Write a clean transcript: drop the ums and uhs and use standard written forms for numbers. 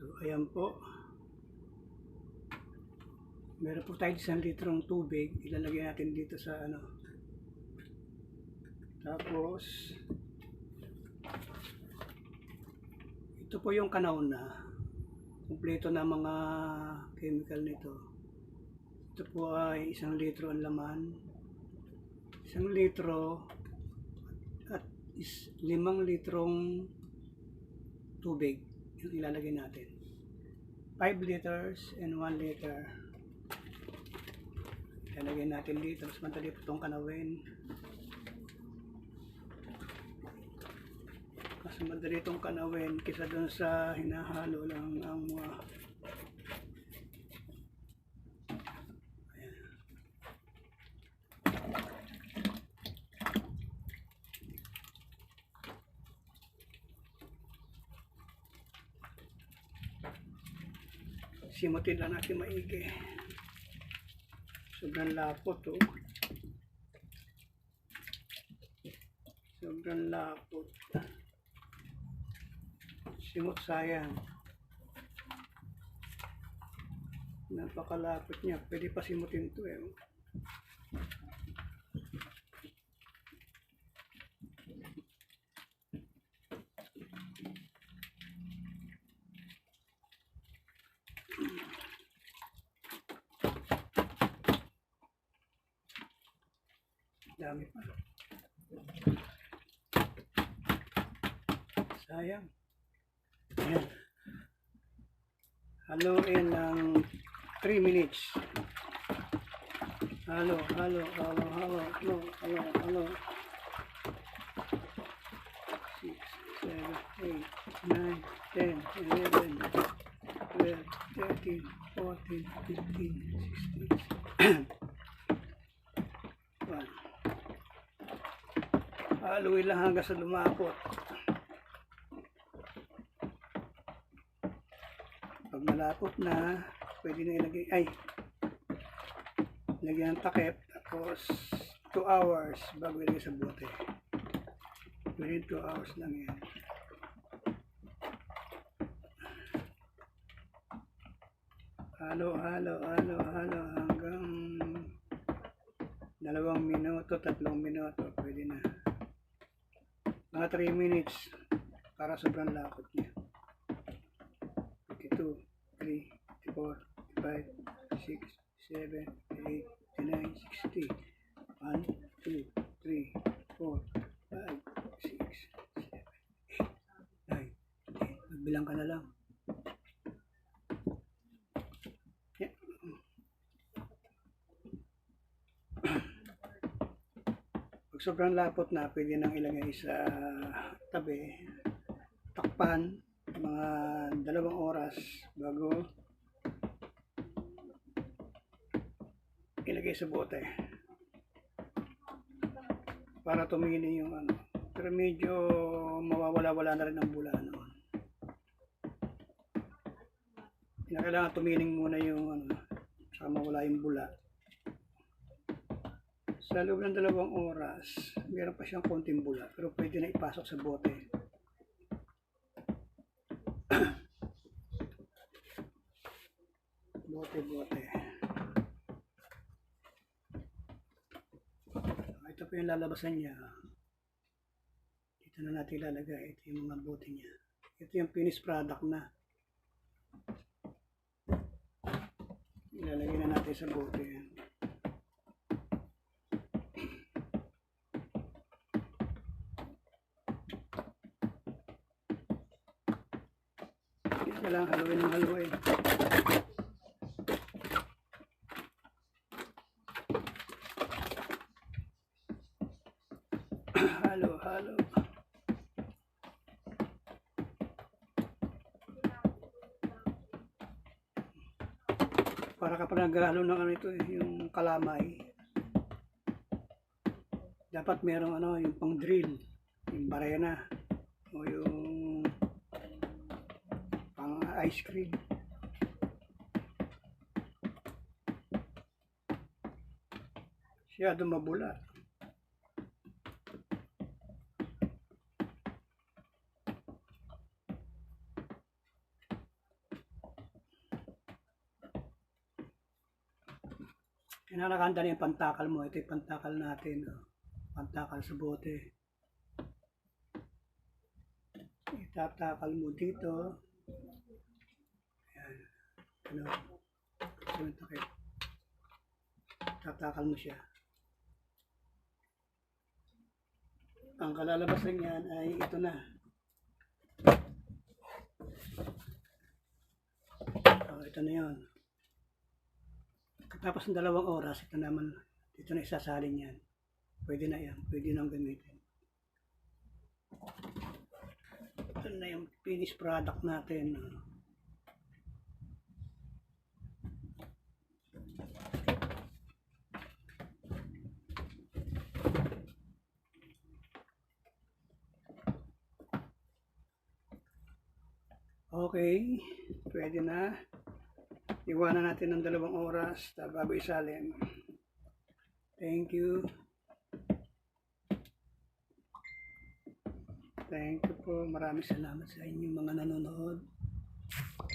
So, ayan po. Meron po tayo 1 litrong tubig. Ilalagay natin dito sa ano. Tapos, ito po yung kanauna. Kumpleto na mga chemical nito. Ito po ay 1 litro ang laman. 1 litro at 5 litrong tubig yung ilalagay natin. 5 liters and 1 liter. Ilalagay natin dito. Mas madali po itong kanawin. Mas madali itong kanawin kaysa dun sa hinahalo lang ang mga simutin lang natin maigi. Sobrang lapot oh. Sobrang lapot. Simot sayang. Napakalapot niya. Pwede pa simutin to eh. Dami pa. Sayang. Ayan. Haluin ng 3 minutes. Halo. 6, 7, 8, 9, 10, 11, 12, 13, 14, 15, 16. Haluin lang hanggang sa lumapot. Pag malapot na, pwede na ilagay, lagyan ng takip, tapos 2 hours bago ilagay sa bote. Within 2 hours lang yan. Halo hanggang 2 minuto, 3 minuto, pwede na. Mga 3 minutes para sobrang lapot niya. 52, 3, 4, 5, 6, 7, 8, 9, 60. 1, 2, 3, 4, 5, 6, 7, 8, 9, 10. Magbilang ka na lang. Yeah. Pag sobrang lapot na, pwede nang ilagay sa tabi. Takpan mga 2 oras bago ilagay sa bote para tumili yung ano, pero medyo mawawala-wala na rin ang bula noon. Kailangan tumiling muna yung ano, saka mawala yung bula. Sa loob ng 2 oras meron pa siyang konting bula pero pwede na ipasok sa bote. bote. Ito po yung lalabasan niya. Dito na natin ilalagay. Ito yung mga bote niya. Ito yung finished product na. Ilalagay na natin sa bote. Ito lang, haluin ng haluin. Halo. Para kapag naghalo ng ano ito yung kalamay, dapat merong ano, yung pang drill, yung barena o yung pang ice cream. Siya dumabula. Kinakanta na yung pantakal mo. Ito yung pantakal natin. Oh. Pantakal sa bote. Itatakal mo dito. Ayan. Ano? Yung takip. Tatakal mo siya. Ang kalalabas lang yan ay ito na. Oh, ito na yun. Tapos ng 2 oras, ito naman, dito na isasalin yan. Pwede na yan, pwede nang gamitin. Ito na yung finished product natin. Okay, pwede na. Iwanan natin ng 2 oras bago isalin. Thank you. Thank you po. Maraming salamat sa inyo mga nanonood.